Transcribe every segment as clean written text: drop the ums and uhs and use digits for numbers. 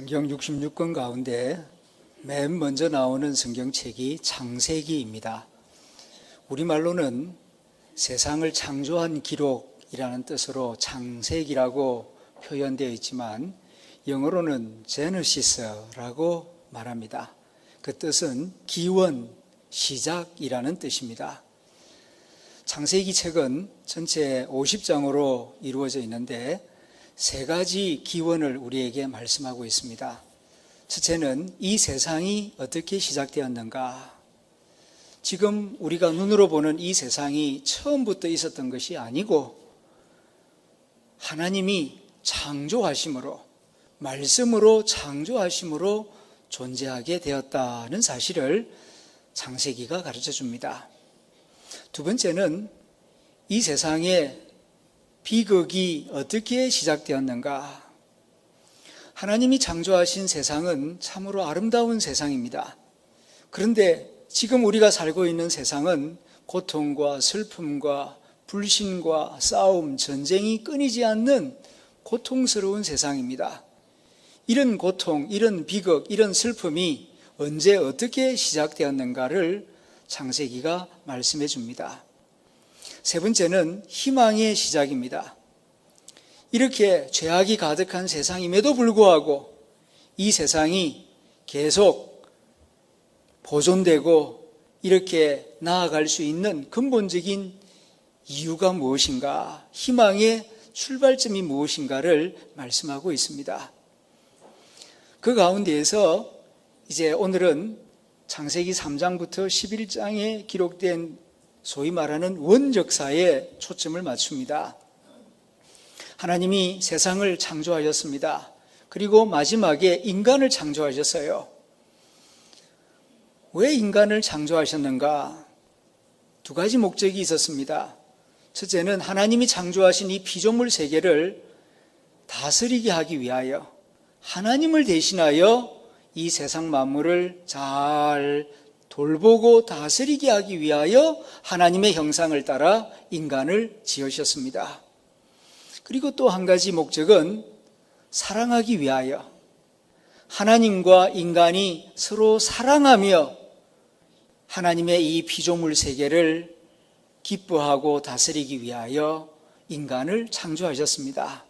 성경 66권 가운데 맨 먼저 나오는 성경책이 창세기입니다. 우리말로는 세상을 창조한 기록이라는 뜻으로 창세기라고 표현되어 있지만 영어로는 제너시스라고 말합니다. 그 뜻은 기원, 시작이라는 뜻입니다. 창세기 책은 전체 50장으로 이루어져 있는데 세 가지 기원을 우리에게 말씀하고 있습니다. 첫째는 이 세상이 어떻게 시작되었는가? 지금 우리가 눈으로 보는 이 세상이 처음부터 있었던 것이 아니고 하나님이 창조하심으로, 말씀으로 창조하심으로 존재하게 되었다는 사실을 창세기가 가르쳐 줍니다. 두 번째는 이 세상에 비극이 어떻게 시작되었는가? 하나님이 창조하신 세상은 참으로 아름다운 세상입니다. 그런데 지금 우리가 살고 있는 세상은 고통과 슬픔과 불신과 싸움, 전쟁이 끊이지 않는 고통스러운 세상입니다. 이런 고통, 이런 비극, 이런 슬픔이 언제 어떻게 시작되었는가를 창세기가 말씀해 줍니다. 세 번째는 희망의 시작입니다. 이렇게 죄악이 가득한 세상임에도 불구하고 이 세상이 계속 보존되고 이렇게 나아갈 수 있는 근본적인 이유가 무엇인가, 희망의 출발점이 무엇인가를 말씀하고 있습니다. 그 가운데에서 이제 오늘은 창세기 3장부터 11장에 기록된 소위 말하는 원적사에 초점을 맞춥니다. 하나님이 세상을 창조하셨습니다. 그리고 마지막에 인간을 창조하셨어요. 왜 인간을 창조하셨는가? 두 가지 목적이 있었습니다. 첫째는 하나님이 창조하신 이 피조물 세계를 다스리게 하기 위하여, 하나님을 대신하여 이 세상 만물을 잘 돌보고 다스리게 하기 위하여 하나님의 형상을 따라 인간을 지으셨습니다. 그리고 또 한 가지 목적은 사랑하기 위하여, 하나님과 인간이 서로 사랑하며 하나님의 이 피조물 세계를 기뻐하고 다스리기 위하여 인간을 창조하셨습니다.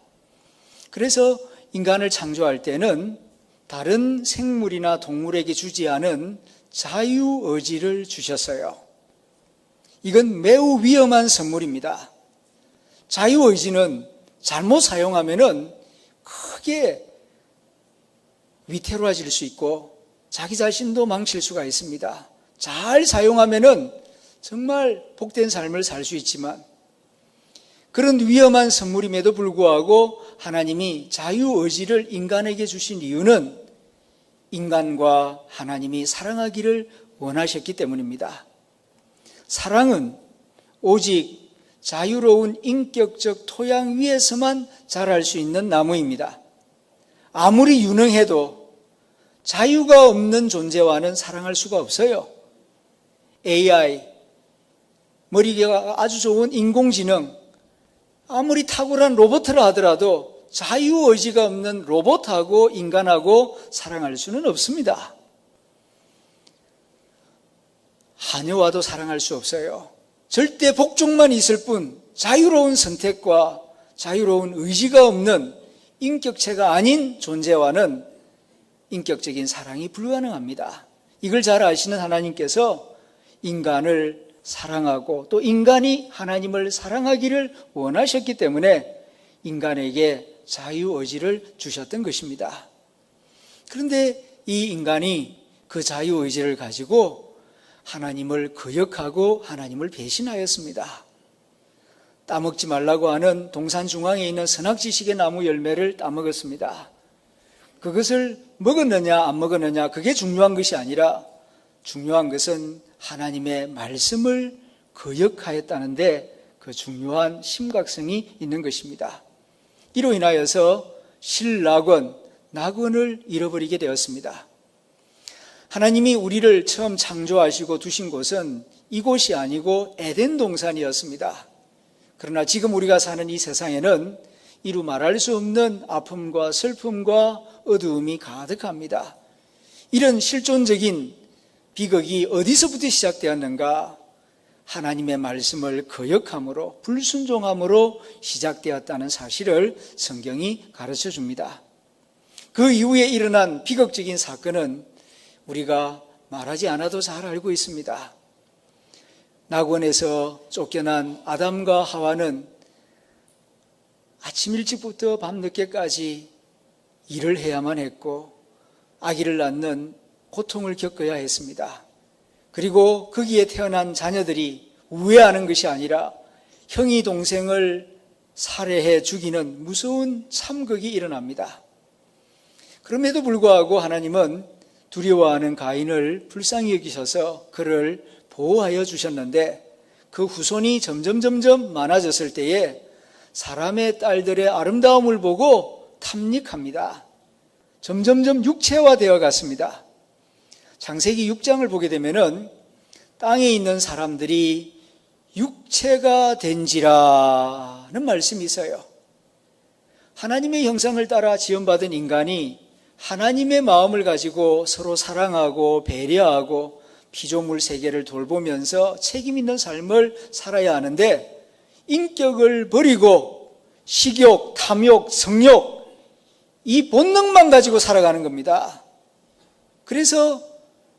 그래서 인간을 창조할 때는 다른 생물이나 동물에게 주지 않은 자유의지를 주셨어요. 이건 매우 위험한 선물입니다. 자유의지는 잘못 사용하면은 크게 위태로워질 수 있고 자기 자신도 망칠 수가 있습니다. 잘 사용하면은 정말 복된 삶을 살 수 있지만 그런 위험한 선물임에도 불구하고 하나님이 자유의지를 인간에게 주신 이유는 인간과 하나님이 사랑하기를 원하셨기 때문입니다. 사랑은 오직 자유로운 인격적 토양 위에서만 자랄 수 있는 나무입니다. 아무리 유능해도 자유가 없는 존재와는 사랑할 수가 없어요. AI, 머리가 아주 좋은 인공지능, 아무리 탁월한 로봇이라 하더라도 자유의지가 없는 로봇하고 인간하고 사랑할 수는 없습니다. 하녀와도 사랑할 수 없어요. 절대 복종만 있을 뿐 자유로운 선택과 자유로운 의지가 없는 인격체가 아닌 존재와는 인격적인 사랑이 불가능합니다. 이걸 잘 아시는 하나님께서 인간을 사랑하고 또 인간이 하나님을 사랑하기를 원하셨기 때문에 인간에게 자유의지를 주셨던 것입니다. 그런데 이 인간이 그 자유의지를 가지고 하나님을 거역하고 하나님을 배신하였습니다. 따먹지 말라고 하는 동산 중앙에 있는 선악지식의 나무 열매를 따먹었습니다. 그것을 먹었느냐 안 먹었느냐 그게 중요한 것이 아니라 중요한 것은 하나님의 말씀을 거역하였다는데 그 중요한 심각성이 있는 것입니다. 이로 인하여서 실낙원, 낙원을 잃어버리게 되었습니다. 하나님이 우리를 처음 창조하시고 두신 곳은 이곳이 아니고 에덴 동산이었습니다. 그러나 지금 우리가 사는 이 세상에는 이루 말할 수 없는 아픔과 슬픔과 어두움이 가득합니다. 이런 실존적인 비극이 어디서부터 시작되었는가? 하나님의 말씀을 거역함으로, 불순종함으로 시작되었다는 사실을 성경이 가르쳐 줍니다. 그 이후에 일어난 비극적인 사건은 우리가 말하지 않아도 잘 알고 있습니다. 낙원에서 쫓겨난 아담과 하와는 아침 일찍부터 밤 늦게까지 일을 해야만 했고 아기를 낳는 고통을 겪어야 했습니다. 그리고 거기에 태어난 자녀들이 우회하는 것이 아니라 형이 동생을 살해해 죽이는 무서운 참극이 일어납니다. 그럼에도 불구하고 하나님은 두려워하는 가인을 불쌍히 여기셔서 그를 보호하여 주셨는데 그 후손이 점점 많아졌을 때에 사람의 딸들의 아름다움을 보고 탐닉합니다. 점점 육체화되어 갔습니다. 창세기 6장을 보게 되면은 땅에 있는 사람들이 육체가 된지라는 말씀이 있어요. 하나님의 형상을 따라 지음받은 인간이 하나님의 마음을 가지고 서로 사랑하고 배려하고 피조물 세계를 돌보면서 책임 있는 삶을 살아야 하는데 인격을 버리고 식욕, 탐욕, 성욕 이 본능만 가지고 살아가는 겁니다. 그래서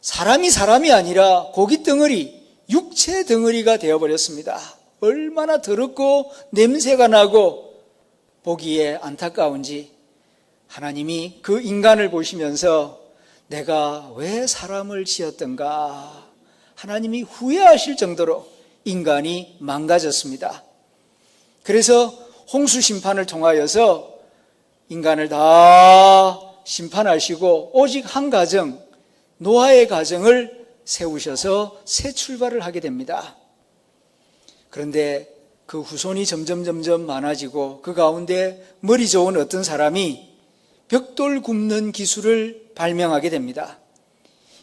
사람이 아니라 고기 덩어리, 육체 덩어리가 되어버렸습니다. 얼마나 더럽고 냄새가 나고 보기에 안타까운지 하나님이 그 인간을 보시면서 내가 왜 사람을 지었던가 하나님이 후회하실 정도로 인간이 망가졌습니다. 그래서 홍수 심판을 통하여서 인간을 다 심판하시고 오직 한 가정, 노아의 가정을 세우셔서 새 출발을 하게 됩니다. 그런데 그 후손이 점점 많아지고 그 가운데 머리 좋은 어떤 사람이 벽돌 굽는 기술을 발명하게 됩니다.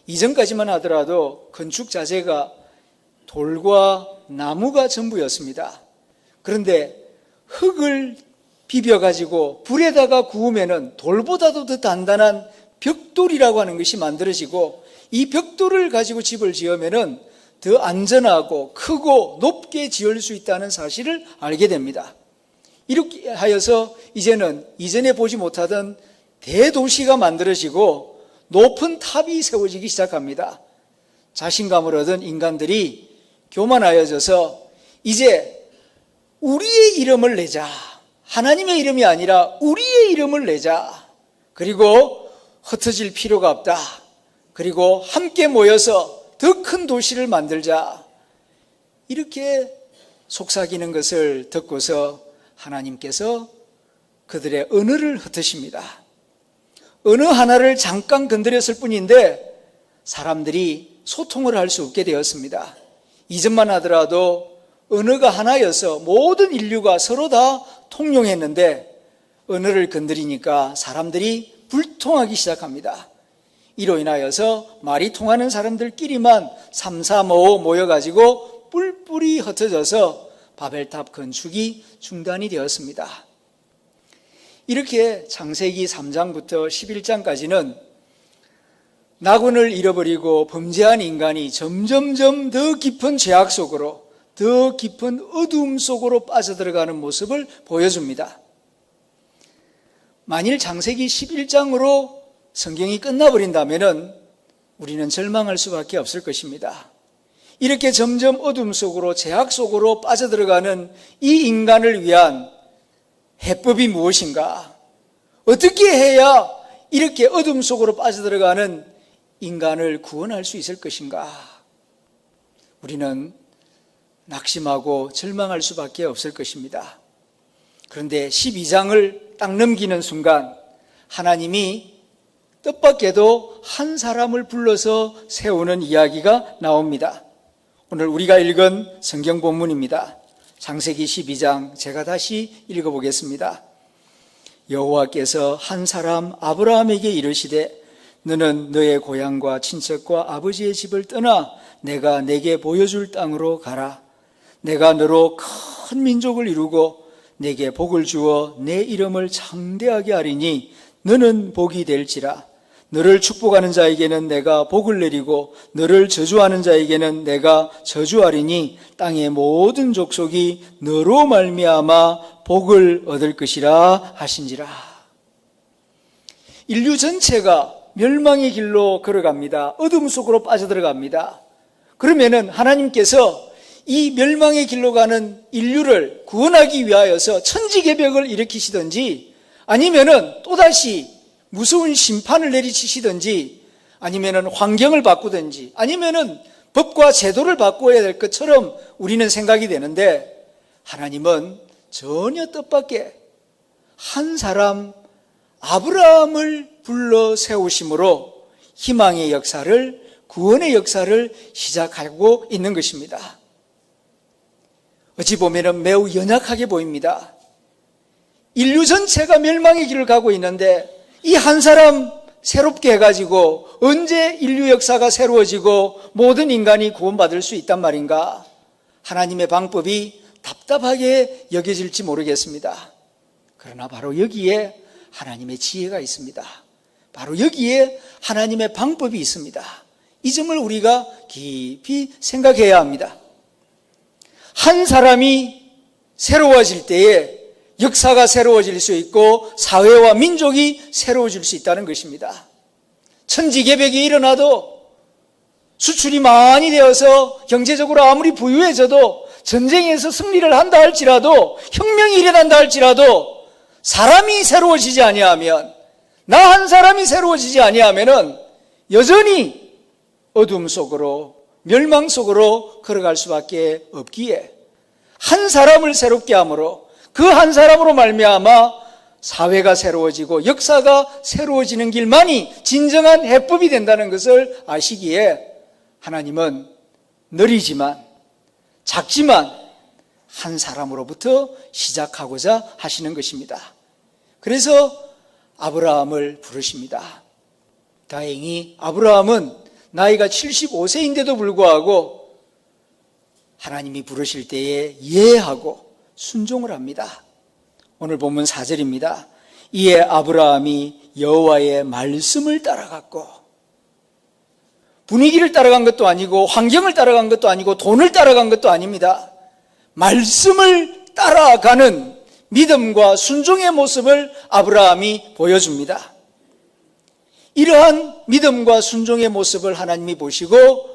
이전까지만 하더라도 건축 자재가 돌과 나무가 전부였습니다. 그런데 흙을 비벼가지고 불에다가 구우면은 돌보다도 더 단단한 벽돌이라고 하는 것이 만들어지고 이 벽돌을 가지고 집을 지으면은 더 안전하고 크고 높게 지을 수 있다는 사실을 알게 됩니다. 이렇게 하여서 이제는 이전에 보지 못하던 대도시가 만들어지고 높은 탑이 세워지기 시작합니다. 자신감을 얻은 인간들이 교만하여져서 이제 우리의 이름을 내자. 하나님의 이름이 아니라 우리의 이름을 내자. 그리고 흩어질 필요가 없다. 그리고 함께 모여서 더 큰 도시를 만들자. 이렇게 속삭이는 것을 듣고서 하나님께서 그들의 언어를 흩으십니다. 언어 하나를 잠깐 건드렸을 뿐인데 사람들이 소통을 할 수 없게 되었습니다. 이전만 하더라도 언어가 하나여서 모든 인류가 서로 다 통용했는데 언어를 건드리니까 사람들이 불통하기 시작합니다. 이로 인하여서 말이 통하는 사람들끼리만 3, 4, 5 모여가지고 뿔뿔이 흩어져서 바벨탑 건축이 중단이 되었습니다. 이렇게 창세기 3장부터 11장까지는 낙원을 잃어버리고 범죄한 인간이 점점점 더 깊은 죄악 속으로, 더 깊은 어두움 속으로 빠져들어가는 모습을 보여줍니다. 만일 창세기 11장으로 성경이 끝나버린다면 우리는 절망할 수밖에 없을 것입니다. 이렇게 점점 어둠 속으로, 죄악 속으로 빠져들어가는 이 인간을 위한 해법이 무엇인가? 어떻게 해야 이렇게 어둠 속으로 빠져들어가는 인간을 구원할 수 있을 것인가? 우리는 낙심하고 절망할 수밖에 없을 것입니다. 그런데 12장을 딱 넘기는 순간 하나님이 뜻밖에도 한 사람을 불러서 세우는 이야기가 나옵니다. 오늘 우리가 읽은 성경 본문입니다. 창세기 12장 제가 다시 읽어보겠습니다. 여호와께서 한 사람 아브라함에게 이르시되 너는 너의 고향과 친척과 아버지의 집을 떠나 내가 내게 보여줄 땅으로 가라. 내가 너로 큰 민족을 이루고 내게 복을 주어 내 이름을 창대하게 하리니 너는 복이 될지라. 너를 축복하는 자에게는 내가 복을 내리고 너를 저주하는 자에게는 내가 저주하리니 땅의 모든 족속이 너로 말미암아 복을 얻을 것이라 하신지라. 인류 전체가 멸망의 길로 걸어갑니다. 어둠 속으로 빠져들어갑니다. 그러면은 하나님께서 이 멸망의 길로 가는 인류를 구원하기 위하여서 천지개벽을 일으키시든지 아니면은 또다시 무서운 심판을 내리치시든지 아니면은 환경을 바꾸든지 아니면은 법과 제도를 바꿔야 될 것처럼 우리는 생각이 되는데 하나님은 전혀 뜻밖의 한 사람 아브라함을 불러 세우심으로 희망의 역사를, 구원의 역사를 시작하고 있는 것입니다. 어찌 보면 매우 연약하게 보입니다. 인류 전체가 멸망의 길을 가고 있는데 이 한 사람 새롭게 해가지고 언제 인류 역사가 새로워지고 모든 인간이 구원받을 수 있단 말인가? 하나님의 방법이 답답하게 여겨질지 모르겠습니다. 그러나 바로 여기에 하나님의 지혜가 있습니다. 바로 여기에 하나님의 방법이 있습니다. 이 점을 우리가 깊이 생각해야 합니다. 한 사람이 새로워질 때에 역사가 새로워질 수 있고 사회와 민족이 새로워질 수 있다는 것입니다. 천지개벽이 일어나도 수출이 많이 되어서 경제적으로 아무리 부유해져도 전쟁에서 승리를 한다 할지라도 혁명이 일어난다 할지라도 사람이 새로워지지 아니하면 나 한 사람이 새로워지지 아니하면은 여전히 어둠 속으로 멸망 속으로 걸어갈 수밖에 없기에 한 사람을 새롭게 함으로 그 한 사람으로 말미암아 사회가 새로워지고 역사가 새로워지는 길만이 진정한 해법이 된다는 것을 아시기에 하나님은 느리지만 작지만 한 사람으로부터 시작하고자 하시는 것입니다. 그래서 아브라함을 부르십니다. 다행히 아브라함은 나이가 75세인데도 불구하고 하나님이 부르실 때에 예하고 순종을 합니다. 오늘 본문 4절입니다. 이에 아브라함이 여호와의 말씀을 따라갔고, 분위기를 따라간 것도 아니고 환경을 따라간 것도 아니고 돈을 따라간 것도 아닙니다. 말씀을 따라가는 믿음과 순종의 모습을 아브라함이 보여줍니다. 이러한 믿음과 순종의 모습을 하나님이 보시고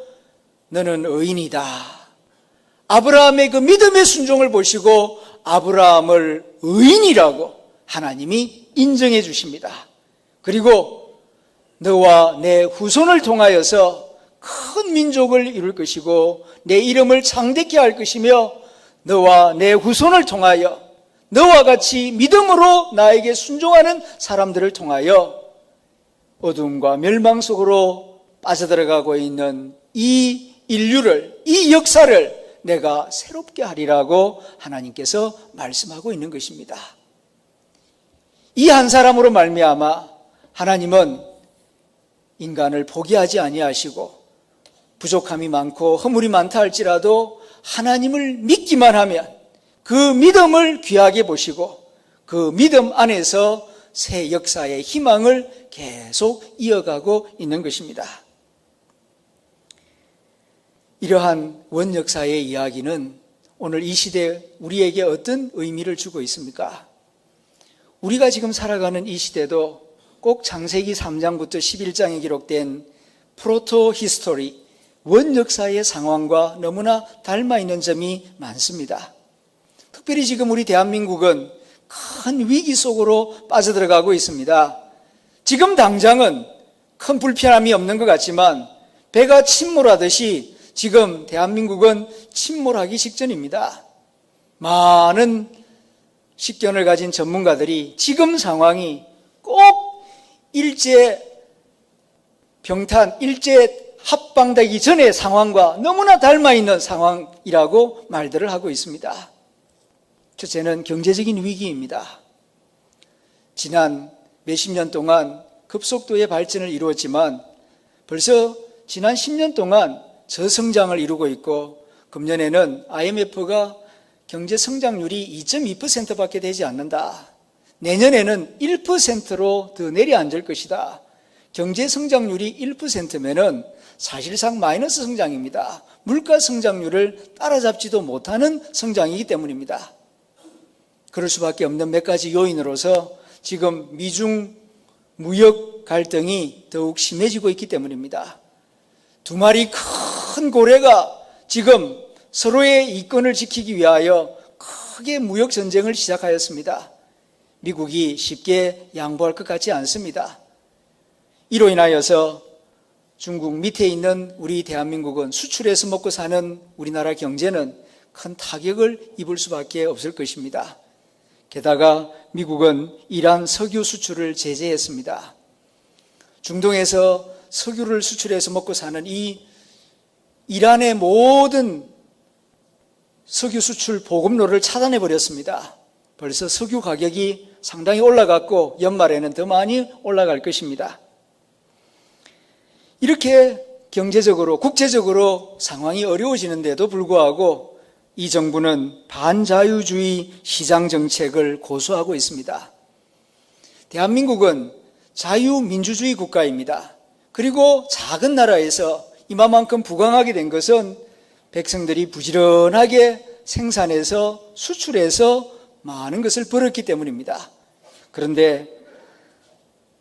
너는 의인이다. 아브라함의 그 믿음의 순종을 보시고 아브라함을 의인이라고 하나님이 인정해 주십니다. 그리고 너와 내 후손을 통하여서 큰 민족을 이룰 것이고 내 이름을 창대케 할 것이며 너와 내 후손을 통하여 너와 같이 믿음으로 나에게 순종하는 사람들을 통하여 어둠과 멸망 속으로 빠져들어가고 있는 이 인류를, 이 역사를 내가 새롭게 하리라고 하나님께서 말씀하고 있는 것입니다. 이 한 사람으로 말미암아 하나님은 인간을 포기하지 아니하시고 부족함이 많고 허물이 많다 할지라도 하나님을 믿기만 하면 그 믿음을 귀하게 보시고 그 믿음 안에서 새 역사의 희망을 계속 이어가고 있는 것입니다. 이러한 원역사의 이야기는 오늘 이 시대 우리에게 어떤 의미를 주고 있습니까? 우리가 지금 살아가는 이 시대도 꼭 창세기 3장부터 11장에 기록된 프로토 히스토리, 원역사의 상황과 너무나 닮아 있는 점이 많습니다. 특별히 지금 우리 대한민국은 큰 위기 속으로 빠져들어가고 있습니다. 지금 당장은 큰 불편함이 없는 것 같지만 배가 침몰하듯이 지금 대한민국은 침몰하기 직전입니다. 많은 식견을 가진 전문가들이 지금 상황이 꼭 일제 병탄, 일제 합방되기 전의 상황과 너무나 닮아 있는 상황이라고 말들을 하고 있습니다. 첫째는 경제적인 위기입니다. 지난 몇십 년 동안 급속도의 발전을 이루었지만 벌써 지난 10년 동안 저성장을 이루고 있고 금년에는 IMF가 경제 성장률이 2.2%밖에 되지 않는다. 내년에는 1%로 더 내려앉을 것이다. 경제 성장률이 1%면은 사실상 마이너스 성장입니다. 물가 성장률을 따라잡지도 못하는 성장이기 때문입니다. 그럴 수밖에 없는 몇 가지 요인으로서 지금 미중 무역 갈등이 더욱 심해지고 있기 때문입니다. 두 마리 큰 고래가 지금 서로의 이권을 지키기 위하여 크게 무역 전쟁을 시작하였습니다. 미국이 쉽게 양보할 것 같지 않습니다. 이로 인하여서 중국 밑에 있는 우리 대한민국은 수출해서 먹고 사는 우리나라 경제는 큰 타격을 입을 수밖에 없을 것입니다. 게다가 미국은 이란 석유 수출을 제재했습니다. 중동에서 석유를 수출해서 먹고 사는 이 이란의 모든 석유 수출 보급로를 차단해 버렸습니다. 벌써 석유 가격이 상당히 올라갔고 연말에는 더 많이 올라갈 것입니다. 이렇게 경제적으로 국제적으로 상황이 어려워지는데도 불구하고 이 정부는 반자유주의 시장 정책을 고수하고 있습니다. 대한민국은 자유민주주의 국가입니다. 그리고 작은 나라에서 이만큼 부강하게 된 것은 백성들이 부지런하게 생산해서 수출해서 많은 것을 벌었기 때문입니다. 그런데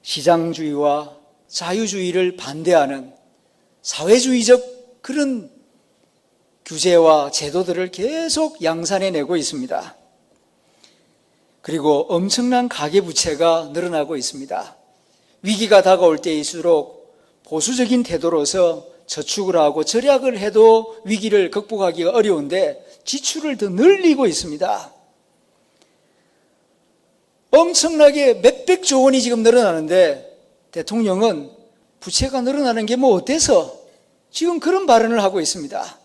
시장주의와 자유주의를 반대하는 사회주의적 그런 규제와 제도들을 계속 양산해내고 있습니다. 그리고 엄청난 가계부채가 늘어나고 있습니다. 위기가 다가올 때일수록 보수적인 태도로서 저축을 하고 절약을 해도 위기를 극복하기가 어려운데 지출을 더 늘리고 있습니다. 엄청나게 몇백조 원이 지금 늘어나는데 대통령은 부채가 늘어나는 게 뭐 어때서 지금 그런 발언을 하고 있습니다.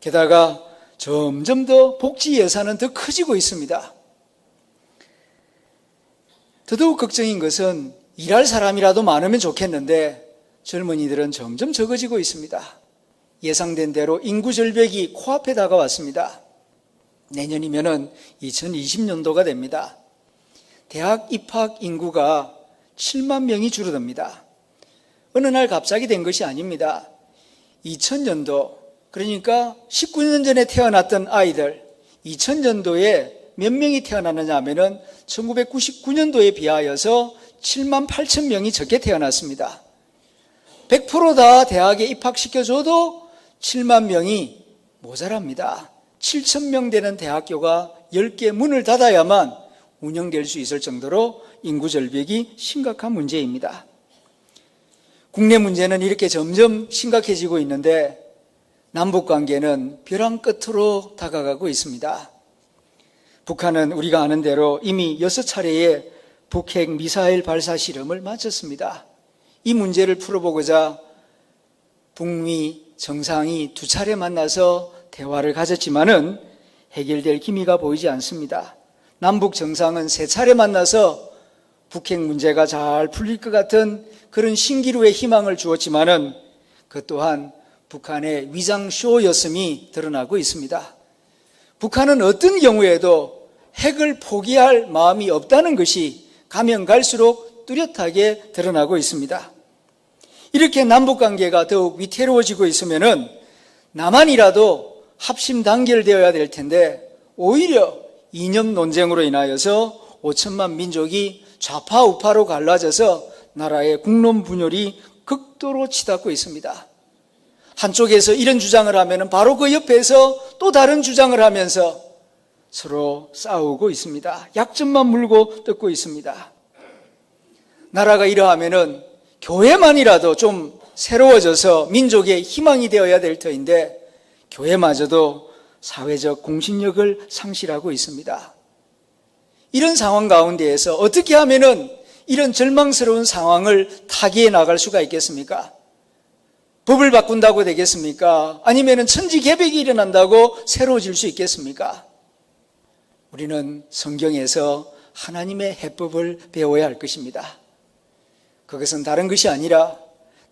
게다가 점점 더 복지 예산은 더 커지고 있습니다. 더더욱 걱정인 것은 일할 사람이라도 많으면 좋겠는데 젊은이들은 점점 적어지고 있습니다. 예상된 대로 인구 절벽이 코앞에 다가왔습니다. 내년이면은 2020년도가 됩니다. 대학 입학 인구가 7만 명이 줄어듭니다. 어느 날 갑자기 된 것이 아닙니다. 2000년도, 그러니까 19년 전에 태어났던 아이들, 2000년도에 몇 명이 태어났느냐 하면은 1999년도에 비하여서 7만 8천 명이 적게 태어났습니다. 100% 다 대학에 입학시켜줘도 7만 명이 모자랍니다. 7천 명 되는 대학교가 10개 문을 닫아야만 운영될 수 있을 정도로 인구 절벽이 심각한 문제입니다. 국내 문제는 이렇게 점점 심각해지고 있는데 남북관계는 벼랑 끝으로 다가가고 있습니다. 북한은 우리가 아는 대로 이미 6차례의 북핵 미사일 발사 실험을 마쳤습니다. 이 문제를 풀어보고자 북미 정상이 2차례 만나서 대화를 가졌지만은 해결될 기미가 보이지 않습니다. 남북 정상은 3차례 만나서 북핵 문제가 잘 풀릴 것 같은 그런 신기루의 희망을 주었지만은 그 또한 북한의 위장쇼였음이 드러나고 있습니다. 북한은 어떤 경우에도 핵을 포기할 마음이 없다는 것이 가면 갈수록 뚜렷하게 드러나고 있습니다. 이렇게 남북관계가 더욱 위태로워지고 있으면은 남한이라도 합심 단결되어야 될 텐데 오히려 이념 논쟁으로 인하여서 5천만 민족이 좌파 우파로 갈라져서 나라의 국론 분열이 극도로 치닫고 있습니다. 한쪽에서 이런 주장을 하면 바로 그 옆에서 또 다른 주장을 하면서 서로 싸우고 있습니다. 약점만 물고 뜯고 있습니다. 나라가 이러하면은 교회만이라도 좀 새로워져서 민족의 희망이 되어야 될 터인데 교회마저도 사회적 공신력을 상실하고 있습니다. 이런 상황 가운데에서 어떻게 하면은 이런 절망스러운 상황을 타개해 나갈 수가 있겠습니까? 법을 바꾼다고 되겠습니까? 아니면은 천지개벽이 일어난다고 새로워질 수 있겠습니까? 우리는 성경에서 하나님의 해법을 배워야 할 것입니다. 그것은 다른 것이 아니라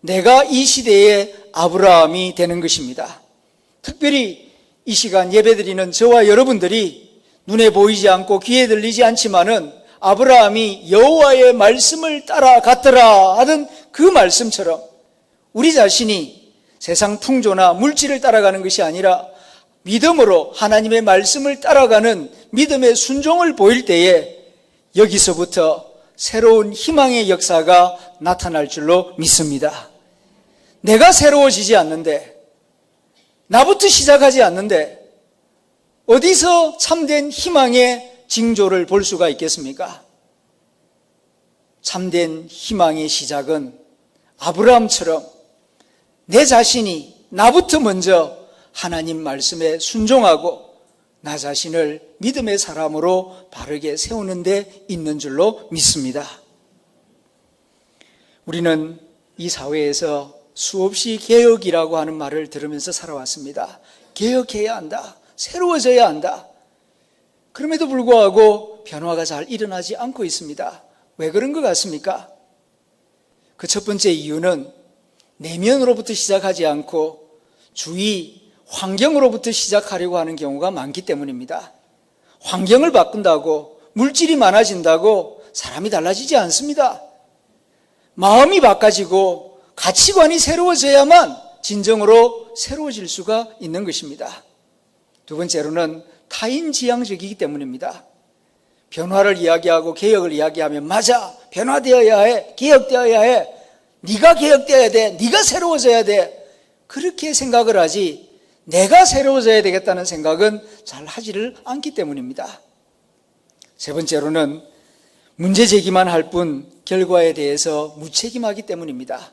내가 이 시대의 아브라함이 되는 것입니다. 특별히 이 시간 예배드리는 저와 여러분들이 눈에 보이지 않고 귀에 들리지 않지만은 아브라함이 여호와의 말씀을 따라갔더라 하던 그 말씀처럼 우리 자신이 세상 풍조나 물질을 따라가는 것이 아니라 믿음으로 하나님의 말씀을 따라가는 믿음의 순종을 보일 때에 여기서부터 새로운 희망의 역사가 나타날 줄로 믿습니다. 내가 새로워지지 않는데, 나부터 시작하지 않는데 어디서 참된 희망의 징조를 볼 수가 있겠습니까? 참된 희망의 시작은 아브라함처럼 내 자신이 나부터 먼저 하나님 말씀에 순종하고 나 자신을 믿음의 사람으로 바르게 세우는 데 있는 줄로 믿습니다. 우리는 이 사회에서 수없이 개혁이라고 하는 말을 들으면서 살아왔습니다. 개혁해야 한다. 새로워져야 한다. 그럼에도 불구하고 변화가 잘 일어나지 않고 있습니다. 왜 그런 것 같습니까? 그 첫 번째 이유는 내면으로부터 시작하지 않고 주위 환경으로부터 시작하려고 하는 경우가 많기 때문입니다. 환경을 바꾼다고 물질이 많아진다고 사람이 달라지지 않습니다. 마음이 바꿔지고 가치관이 새로워져야만 진정으로 새로워질 수가 있는 것입니다. 두 번째로는 타인지향적이기 때문입니다. 변화를 이야기하고 개혁을 이야기하면 맞아, 변화되어야 해, 개혁되어야 해, 네가 개혁되어야 돼, 네가 새로워져야 돼, 그렇게 생각을 하지 내가 새로워져야 되겠다는 생각은 잘 하지를 않기 때문입니다. 세 번째로는 문제 제기만 할 뿐 결과에 대해서 무책임하기 때문입니다.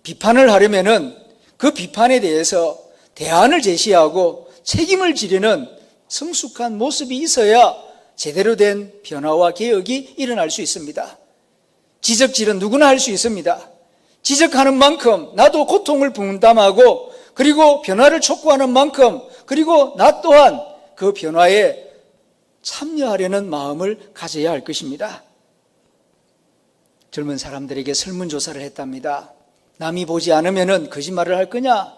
비판을 하려면은 그 비판에 대해서 대안을 제시하고 책임을 지려는 성숙한 모습이 있어야 제대로 된 변화와 개혁이 일어날 수 있습니다. 지적질은 누구나 할 수 있습니다. 지적하는 만큼 나도 고통을 분담하고 그리고 변화를 촉구하는 만큼 그리고 나 또한 그 변화에 참여하려는 마음을 가져야 할 것입니다. 젊은 사람들에게 설문조사를 했답니다. 남이 보지 않으면 거짓말을 할 거냐?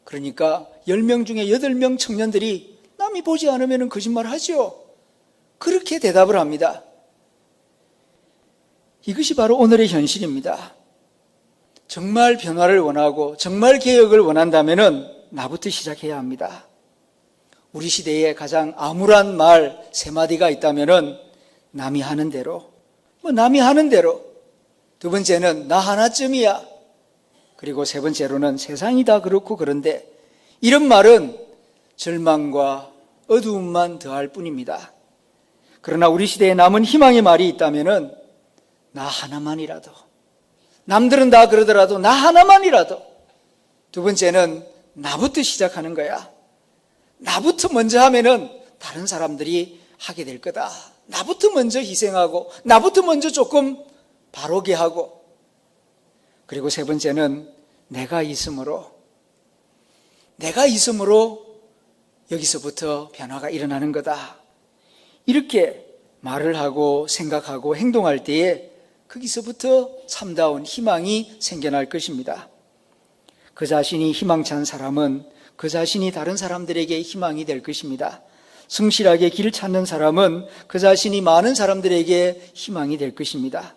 그러니까 10명 중에 8명 청년들이 남이 보지 않으면 거짓말을 하죠. 그렇게 대답을 합니다. 이것이 바로 오늘의 현실입니다. 정말 변화를 원하고 정말 개혁을 원한다면 나부터 시작해야 합니다. 우리 시대에 가장 암울한 말 3마디가 있다면 남이 하는 대로, 남이 하는 대로. 두 번째는 나 하나쯤이야. 그리고 세 번째로는 세상이 다 그렇고 그런데. 이런 말은 절망과 어두움만 더할 뿐입니다. 그러나 우리 시대에 남은 희망의 말이 있다면 나 하나만이라도, 남들은 다 그러더라도 나 하나만이라도. 두 번째는 나부터 시작하는 거야. 나부터 먼저 하면은 다른 사람들이 하게 될 거다. 나부터 먼저 희생하고 나부터 먼저 조금 바로게 하고. 그리고 세 번째는 내가 있음으로 여기서부터 변화가 일어나는 거다. 이렇게 말을 하고 생각하고 행동할 때에 거기서부터 참다운 희망이 생겨날 것입니다. 그 자신이 희망찬 사람은 그 자신이 다른 사람들에게 희망이 될 것입니다. 성실하게 길 찾는 사람은 그 자신이 많은 사람들에게 희망이 될 것입니다.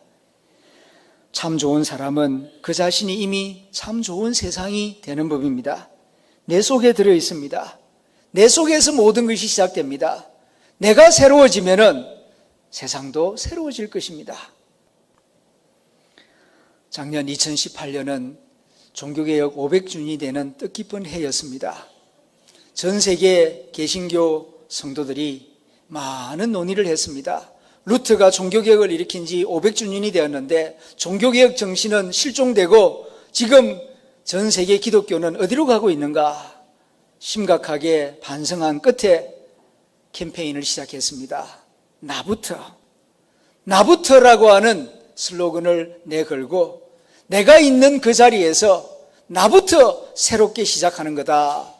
참 좋은 사람은 그 자신이 이미 참 좋은 세상이 되는 법입니다. 내 속에 들어 있습니다. 내 속에서 모든 것이 시작됩니다. 내가 새로워지면은 세상도 새로워질 것입니다. 작년 2018년은 종교개혁 500주년이 되는 뜻깊은 해였습니다. 전 세계 개신교 성도들이 많은 논의를 했습니다. 루터가 종교개혁을 일으킨 지 500주년이 되었는데 종교개혁 정신은 실종되고 지금 전 세계 기독교는 어디로 가고 있는가 심각하게 반성한 끝에 캠페인을 시작했습니다. 나부터라고 하는 슬로건을 내걸고 내가 있는 그 자리에서 나부터 새롭게 시작하는 거다.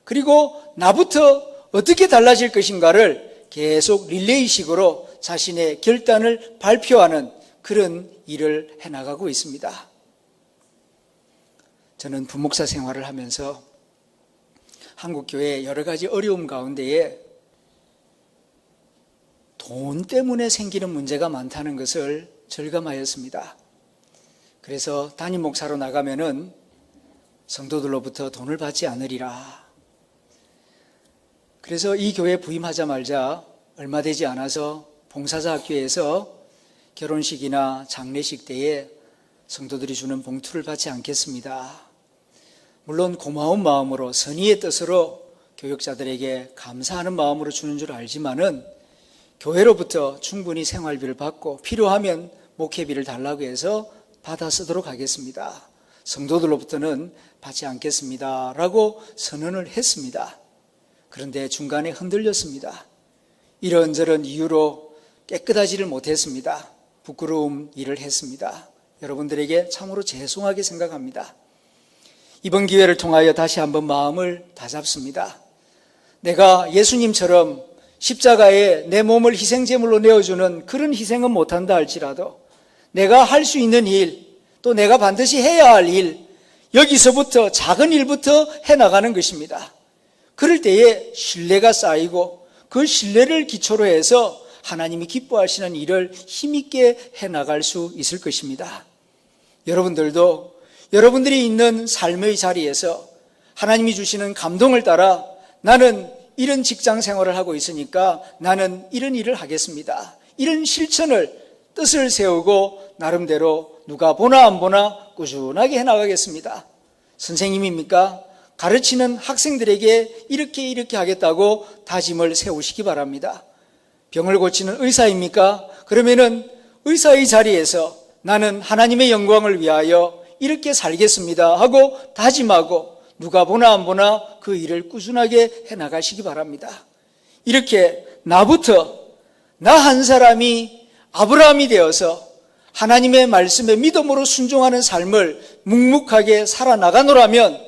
그리고 나부터 어떻게 달라질 것인가를 계속 릴레이식으로 자신의 결단을 발표하는 그런 일을 해나가고 있습니다. 저는 부목사 생활을 하면서 한국교회 여러 가지 어려움 가운데에 돈 때문에 생기는 문제가 많다는 것을 절감하였습니다. 그래서 담임 목사로 나가면은 성도들로부터 돈을 받지 않으리라. 그래서 이 교회 부임하자마자 얼마 되지 않아서 봉사자 학교에서 결혼식이나 장례식 때에 성도들이 주는 봉투를 받지 않겠습니다. 물론 고마운 마음으로 선의의 뜻으로 교역자들에게 감사하는 마음으로 주는 줄 알지만은 교회로부터 충분히 생활비를 받고 필요하면 목회비를 달라고 해서 받아 쓰도록 하겠습니다. 성도들로부터는 받지 않겠습니다. 라고 선언을 했습니다. 그런데 중간에 흔들렸습니다. 이런저런 이유로 깨끗하지를 못했습니다. 부끄러운 일을 했습니다. 여러분들에게 참으로 죄송하게 생각합니다. 이번 기회를 통하여 다시 한번 마음을 다잡습니다. 내가 예수님처럼 십자가에 내 몸을 희생제물로 내어주는 그런 희생은 못한다 할지라도 내가 할 수 있는 일, 또 내가 반드시 해야 할 일, 여기서부터 작은 일부터 해나가는 것입니다. 그럴 때에 신뢰가 쌓이고 그 신뢰를 기초로 해서 하나님이 기뻐하시는 일을 힘있게 해나갈 수 있을 것입니다. 여러분들도 여러분들이 있는 삶의 자리에서 하나님이 주시는 감동을 따라 나는 이런 직장 생활을 하고 있으니까 나는 이런 일을 하겠습니다. 이런 실천을, 뜻을 세우고 나름대로 누가 보나 안 보나 꾸준하게 해나가겠습니다. 선생님입니까? 가르치는 학생들에게 이렇게 하겠다고 다짐을 세우시기 바랍니다. 병을 고치는 의사입니까? 그러면은 의사의 자리에서 나는 하나님의 영광을 위하여 이렇게 살겠습니다 하고 다짐하고 누가 보나 안 보나 그 일을 꾸준하게 해나가시기 바랍니다. 이렇게 나부터, 나 한 사람이 아브라함이 되어서 하나님의 말씀에 믿음으로 순종하는 삶을 묵묵하게 살아나가노라면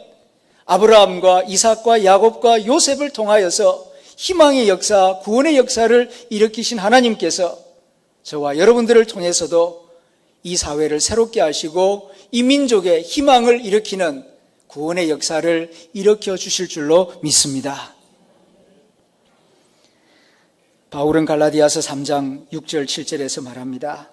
아브라함과 이삭과 야곱과 요셉을 통하여서 희망의 역사, 구원의 역사를 일으키신 하나님께서 저와 여러분들을 통해서도 이 사회를 새롭게 하시고 이 민족의 희망을 일으키는 구원의 역사를 일으켜 주실 줄로 믿습니다. 바울은 갈라디아서 3장 6절 7절에서 말합니다.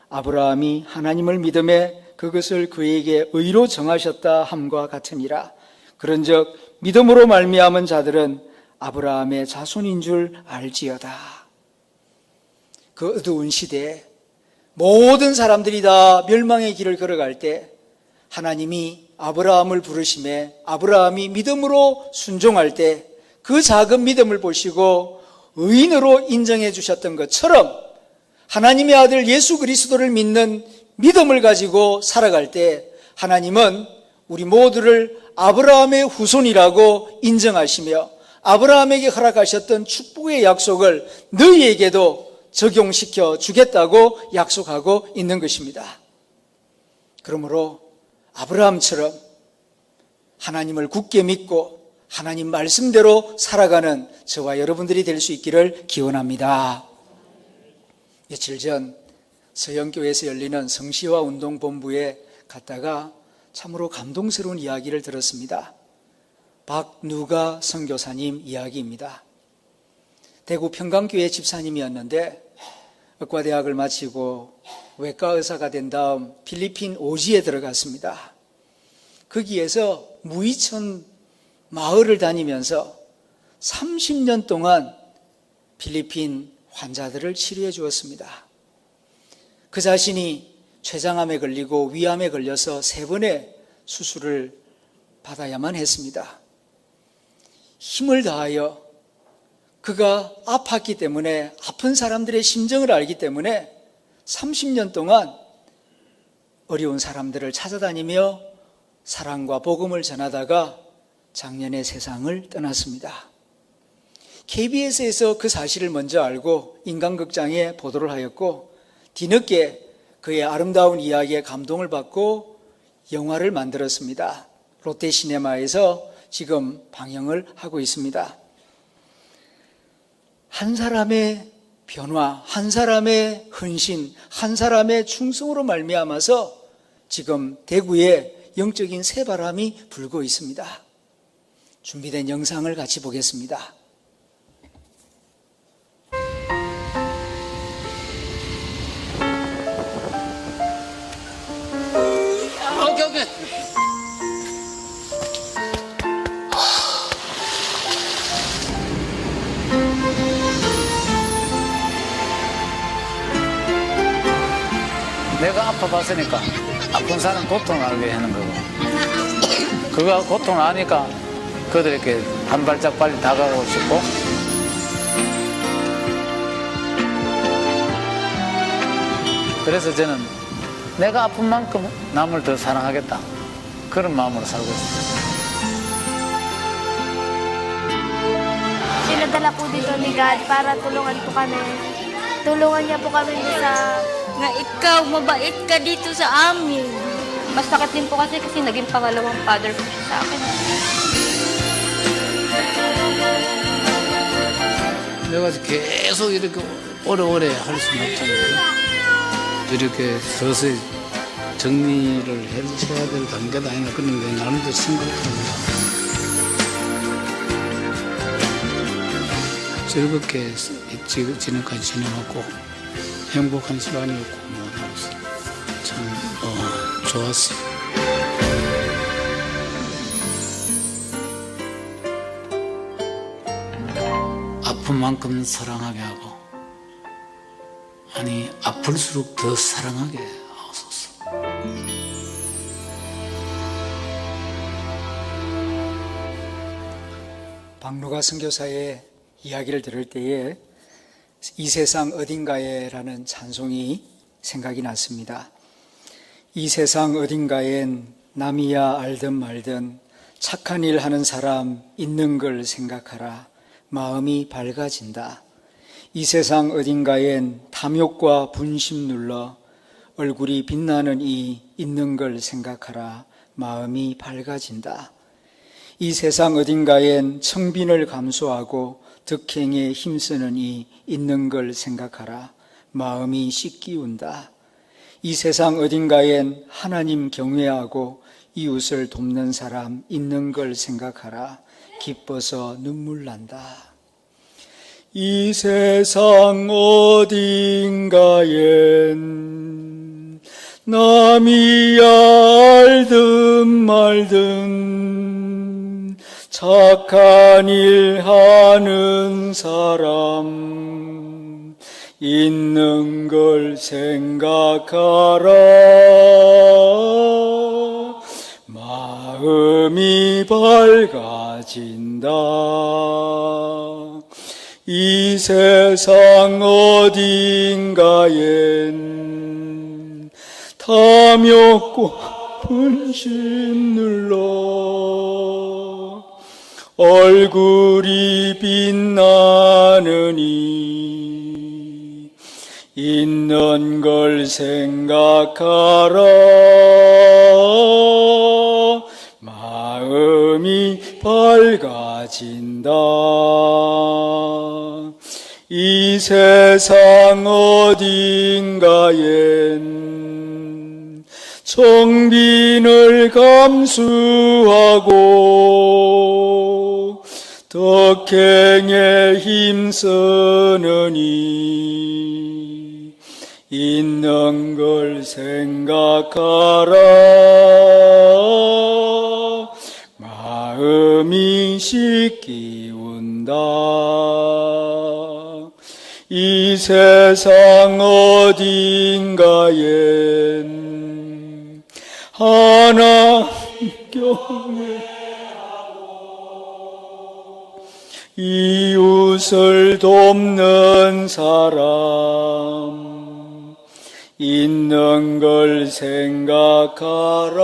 아브라함이 하나님을 믿음에 그것을 그에게 의로 정하셨다 함과 같으니라. 그런즉 믿음으로 말미암은 자들은 아브라함의 자손인 줄 알지어다. 그 어두운 시대에 모든 사람들이 다 멸망의 길을 걸어갈 때 하나님이 아브라함을 부르심에 아브라함이 믿음으로 순종할 때 그 작은 믿음을 보시고 의인으로 인정해 주셨던 것처럼 하나님의 아들 예수 그리스도를 믿는 믿음을 가지고 살아갈 때 하나님은 우리 모두를 아브라함의 후손이라고 인정하시며 아브라함에게 허락하셨던 축복의 약속을 너희에게도 적용시켜 주겠다고 약속하고 있는 것입니다. 그러므로 아브라함처럼 하나님을 굳게 믿고 하나님 말씀대로 살아가는 저와 여러분들이 될 수 있기를 기원합니다. 며칠 전 서영교회에서 열리는 성시화 운동본부에 갔다가 참으로 감동스러운 이야기를 들었습니다. 박누가 선교사님 이야기입니다. 대구 평강교회 집사님이었는데 의과대학을 마치고 외과 의사가 된 다음 필리핀 오지에 들어갔습니다. 거기에서 무이천 마을을 다니면서 30년 동안 필리핀 환자들을 치료해 주었습니다. 그 자신이 췌장암에 걸리고 위암에 걸려서 3번의 수술을 받아야만 했습니다. 힘을 다하여 그가 아팠기 때문에 아픈 사람들의 심정을 알기 때문에 30년 동안 어려운 사람들을 찾아다니며 사랑과 복음을 전하다가 작년에 세상을 떠났습니다. KBS에서 그 사실을 먼저 알고 인간극장에 보도를 하였고 뒤늦게 그의 아름다운 이야기에 감동을 받고 영화를 만들었습니다. 롯데시네마에서 지금 방영을 하고 있습니다. 한 사람의 변화, 한 사람의 헌신, 한 사람의 충성으로 말미암아서 지금 대구에 영적인 새바람이 불고 있습니다. 준비된 영상을 같이 보겠습니다. 오케이. 내가 아파봤으니까 아픈 사람 고통을 알게 하는 거고, 그거 고통을 아니까 그들에게 한 발짝 빨리 다가가고 싶고, 그래서 저는 내가 아픈 만큼 남을 더 사랑하겠다, 그런 마음으로 살고 있습니다. Sinadala po dito ni God para tulungan po kami. Tulungan niya po kami sa Nga ikaw, mabait ka dito sa amin. Masakit din po kasi naging pangalawang father ko siya sa akin. 내가 계속 이렇게 오래오래 할 수는 없잖아요. 이렇게 서서히 정리를 해줘야 될 단계도 아니라 그런 게 나름대로 생각합니다. 즐겁게 지금까지 지내왔고 행복한 시간이었고 참 좋았어요. 아픈 만큼 사랑하게 하고, 아니 아플수록 더 사랑하게 하소서. 박누가 선교사의 이야기를 들을 때에 이 세상 어딘가에라는 찬송이 생각이 났습니다. 이 세상 어딘가엔 남이야 알든 말든 착한 일 하는 사람 있는 걸 생각하라. 마음이 밝아진다. 이 세상 어딘가엔 탐욕과 분심 눌러 얼굴이 빛나는 이 있는 걸 생각하라. 마음이 밝아진다. 이 세상 어딘가엔 청빈을 감수하고 득행에 힘쓰는 이 있는 걸 생각하라. 마음이 씻기운다. 이 세상 어딘가엔 하나님 경외하고 이웃을 돕는 사람 있는 걸 생각하라. 기뻐서 눈물 난다. 이 세상 어딘가엔 남이 알든 말든 착한 일 하는 사람 있는 걸 생각하라. 마음이 밝아진다. 이 세상 어딘가엔 탐욕과 분심 눌러 얼굴이 빛나느니 있는 걸 생각하라. 마음이 밝아진다. 이 세상 어딘가엔 청빈을 감수하고 덕행에 힘쓰느니 있는 걸 생각하라. 마음이 씻기운다. 이 세상 어딘가엔 하나님 경외하고 이웃을 돕는 사람 있는 걸 생각하라.